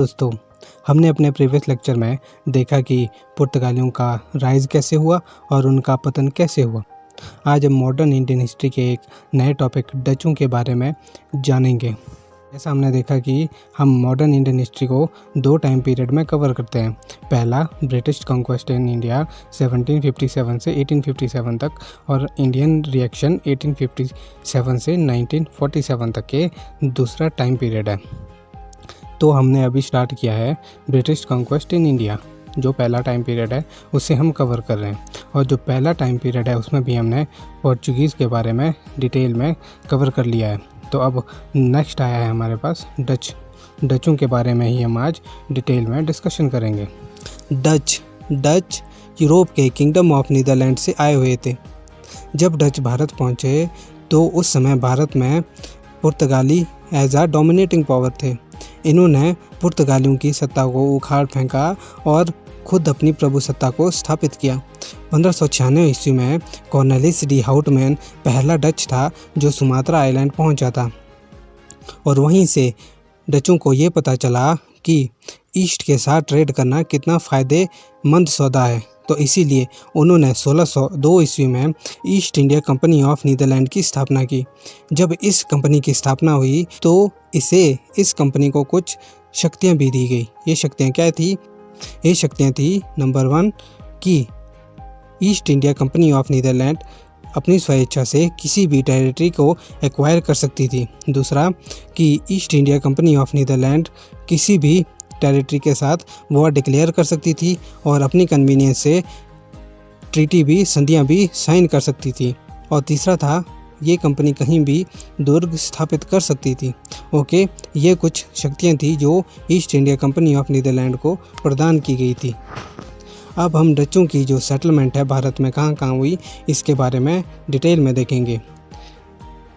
दोस्तों, हमने अपने प्रीवियस लेक्चर में देखा कि पुर्तगालियों का राइज़ कैसे हुआ और उनका पतन कैसे हुआ। आज हम मॉडर्न इंडियन हिस्ट्री के एक नए टॉपिक डचों के बारे में जानेंगे। जैसा हमने देखा कि हम मॉडर्न इंडियन हिस्ट्री को दो टाइम पीरियड में कवर करते हैं। पहला ब्रिटिश कॉन्क्वेस्ट इन इंडिया 1757 से 1857 तक और इंडियन रिएक्शन 1857 से 1947 तक के दूसरा टाइम पीरियड है। तो हमने अभी स्टार्ट किया है ब्रिटिश कॉन्क्वेस्ट इन इंडिया, जो पहला टाइम पीरियड है उसे हम कवर कर रहे हैं। और जो पहला टाइम पीरियड है उसमें भी हमने पोर्चुगीज़ के बारे में डिटेल में कवर कर लिया है। तो अब नेक्स्ट आया है हमारे पास डचों के बारे में ही हम आज डिटेल में डिस्कशन करेंगे। डच यूरोप के किंगडम ऑफ नीदरलैंड से आए हुए थे। जब डच भारत पहुँचे तो उस समय भारत में पुर्तगाली एज आ डोमिनेटिंग पावर थे। इन्होंने पुर्तगालियों की सत्ता को उखाड़ फेंका और खुद अपनी प्रभुसत्ता को स्थापित किया। 1596 ईस्वी में कॉर्नेलिस डी हाउटमैन पहला डच था जो सुमात्रा आइलैंड पहुंचा था और वहीं से डचों को ये पता चला कि ईस्ट के साथ ट्रेड करना कितना फ़ायदेमंद सौदा है। तो इसीलिए उन्होंने 1602 ईस्वी में East India Company of Netherland की स्थापना की। जब इस कंपनी की स्थापना हुई तो इस कंपनी को कुछ शक्तियां भी दी गई। ये शक्तियां क्या थी? ये शक्तियां थी नंबर 1 कि East India Company of Netherland अपनी स्वेच्छा से किसी भी टेरिटरी को एक्वायर कर सकती थी। दूसरा कि East India Company of Netherland किसी भी टेरिटरी के साथ वॉर डिक्लेयर कर सकती थी और अपनी कन्वीनियंस से ट्रीटी भी संधियां भी साइन कर सकती थी। और तीसरा था ये कंपनी कहीं भी दुर्ग स्थापित कर सकती थी। ओके, ये कुछ शक्तियां थी जो East India Company of Netherland को प्रदान की गई थी। अब हम डचों की जो सेटलमेंट है भारत में कहाँ कहाँ हुई इसके बारे में डिटेल में देखेंगे।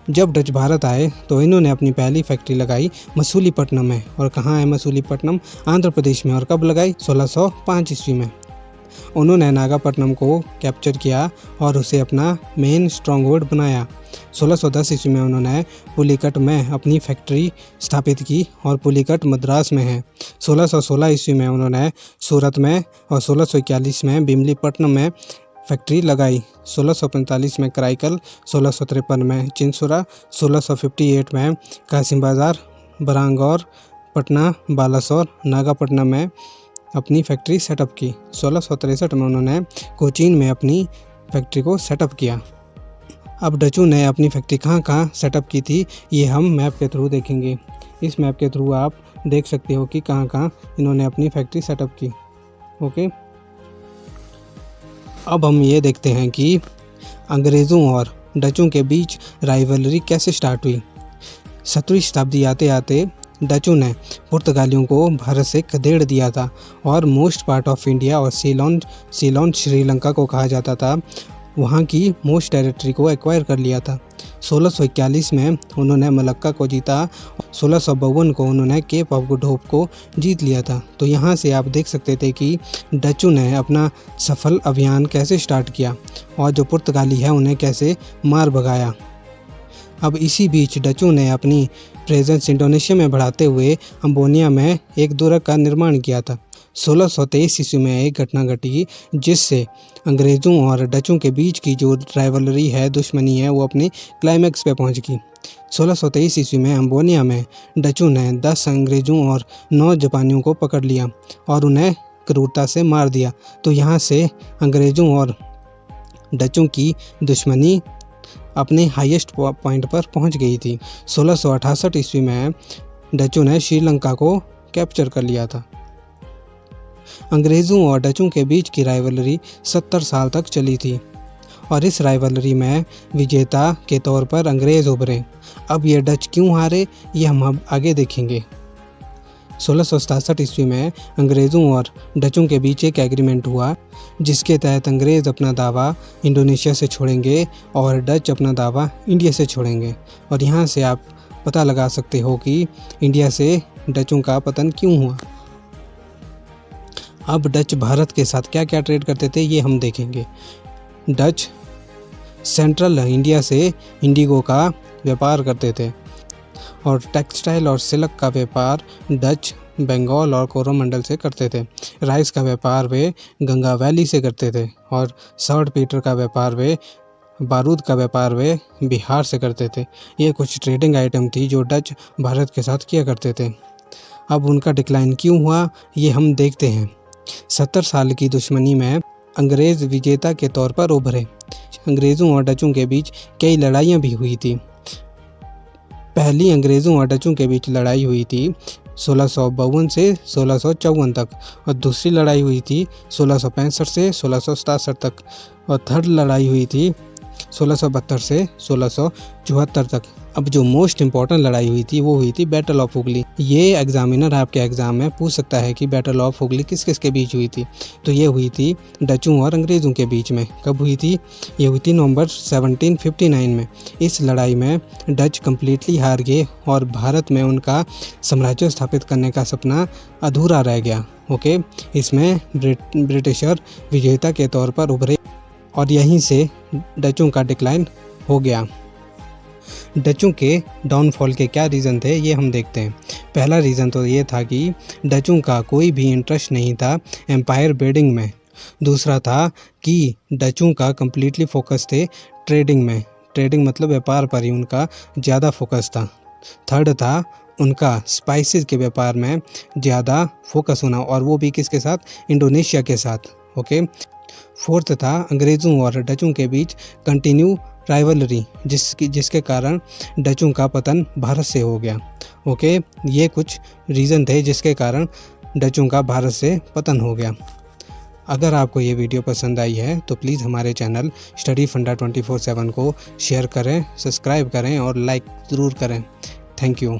जब डच भारत आए तो इन्होंने अपनी पहली फैक्ट्री लगाई मसूलीपट्टनम में। और कहाँ है मसूलीपट्टनम? आंध्र प्रदेश में। और कब लगाई? 1605 ईस्वी में। उन्होंने नागापट्टनम को कैप्चर किया और उसे अपना मेन स्ट्रॉन्गहोल्ड बनाया। 1610 ईस्वी में उन्होंने पुलिकट में अपनी फैक्ट्री स्थापित की और पुलिकट मद्रास में है। 1616 ईस्वी में उन्होंने सूरत में और 1641 में बिमलीपट्टनम में फैक्ट्री लगाई। 1645 में कराईकल, 1653 में चिंसुरा, 1658 में कासिम बाजार, बरांगौर, पटना, बालासोर, नागापट्टनम में अपनी फैक्ट्री सेटअप की। 1663 में उन्होंने कोचीन में अपनी फैक्ट्री को सेटअप किया। अब डचों ने अपनी फैक्ट्री कहाँ कहाँ सेटअप की थी ये हम मैप के थ्रू देखेंगे। इस मैप के थ्रू आप देख सकते हो कि कहाँ कहाँ इन्होंने अपनी फैक्ट्री सेटअप की। ओके, अब हम ये देखते हैं कि अंग्रेज़ों और डचों के बीच राइवलरी कैसे स्टार्ट हुई। 17वीं शताब्दी आते आते डचों ने पुर्तगालियों को भारत से खदेड़ दिया था और मोस्ट पार्ट ऑफ इंडिया और सीलोन श्रीलंका को कहा जाता था, वहाँ की मोस्ट टेरिटरी को एक्वायर कर लिया था। 1641 में उन्होंने मलक्का को जीता। 1652 को उन्होंने केप ऑफ गुड होप को जीत लिया था। तो यहाँ से आप देख सकते थे कि डचों ने अपना सफल अभियान कैसे स्टार्ट किया और जो पुर्तगाली है उन्हें कैसे मार भगाया। अब इसी बीच डचों ने अपनी प्रेजेंस इंडोनेशिया में बढ़ाते हुए अम्बोनिया में एक दुर्ग का निर्माण किया था। 1623 ईस्वी में एक घटना घटी जिससे अंग्रेज़ों और डचों के बीच की जो राइवलरी है, दुश्मनी है, वो अपने क्लाइमैक्स पे पहुंच गई। 1623 ईस्वी में अम्बोनिया में डचों ने 10 अंग्रेज़ों और 9 जापानियों को पकड़ लिया और उन्हें क्रूरता से मार दिया। तो यहाँ से अंग्रेज़ों और डचों की दुश्मनी अपने हाईएस्ट पॉइंट पर पहुंच गई थी। 1668 ईस्वी में डचों ने श्रीलंका को कैप्चर कर लिया था। अंग्रेज़ों और डचों के बीच की राइवलरी 70 साल तक चली थी और इस राइवलरी में विजेता के तौर पर अंग्रेज़ उभरे। अब ये डच क्यों हारे ये हम अब आगे देखेंगे। 1667 ईस्वी में अंग्रेज़ों और डचों के बीच एक एग्रीमेंट हुआ जिसके तहत अंग्रेज़ अपना दावा इंडोनेशिया से छोड़ेंगे और डच अपना दावा इंडिया से छोड़ेंगे। और यहाँ से आप पता लगा सकते हो कि इंडिया से डचों का पतन क्यों हुआ। अब डच भारत के साथ क्या क्या ट्रेड करते थे ये हम देखेंगे। डच सेंट्रल इंडिया से इंडिगो का व्यापार करते थे और टेक्सटाइल और सिल्क का व्यापार डच बंगाल और कोरोमंडल से करते थे। राइस का व्यापार वे गंगा वैली से करते थे और सॉल्ट पीटर का व्यापार वे बारूद का व्यापार वे बिहार से करते थे। ये कुछ ट्रेडिंग आइटम थी जो डच भारत के साथ किया करते थे। अब उनका डिक्लाइन क्यों हुआ ये हम देखते हैं। 70 साल की दुश्मनी में अंग्रेज़ विजेता के तौर पर उभरे। अंग्रेज़ों और डचों के बीच कई लड़ाइयाँ भी हुई थी। पहली अंग्रेज़ों और डचों के बीच लड़ाई हुई थी 1652 से 1654 तक और दूसरी लड़ाई हुई थी 1665 से 1667 तक और थर्ड लड़ाई हुई थी 1672 से 1674 तक। अब जो मोस्ट इम्पॉर्टेंट लड़ाई हुई थी वो हुई थी बैटल ऑफ हुगली। ये एग्जामिनर आपके एग्ज़ाम में पूछ सकता है कि बैटल ऑफ हुगली किस किस के बीच हुई थी। तो ये हुई थी डचों और अंग्रेज़ों के बीच में। कब हुई थी? ये हुई थी नवंबर 1759 में। इस लड़ाई में डच कम्प्लीटली हार गए और भारत में उनका साम्राज्य स्थापित करने का सपना अधूरा रह गया। ओके, इसमें ब्रिटिशर विजेता के तौर पर उभरे और यहीं से डचों का डिक्लाइन हो गया। डचों के डाउनफॉल के क्या रीज़न थे ये हम देखते हैं। पहला रीज़न तो ये था कि डचों का कोई भी इंटरेस्ट नहीं था एम्पायर बिल्डिंग में। दूसरा था कि डचों का कम्प्लीटली फोकस थे ट्रेडिंग में। ट्रेडिंग मतलब व्यापार पर ही उनका ज़्यादा फोकस था। थर्ड था उनका स्पाइसेस के व्यापार में ज़्यादा फोकस होना और वो भी किसके साथ? इंडोनेशिया के साथ। ओके, फोर्थ था अंग्रेज़ों और डचों के बीच कंटिन्यू राइवलरी जिसके कारण डचों का पतन भारत से हो गया। ओके, ये कुछ रीज़न थे जिसके कारण डचों का भारत से पतन हो गया। अगर आपको ये वीडियो पसंद आई है तो प्लीज़ हमारे चैनल स्टडी फंडा 24/7 को शेयर करें, सब्सक्राइब करें और लाइक ज़रूर करें। Thank you.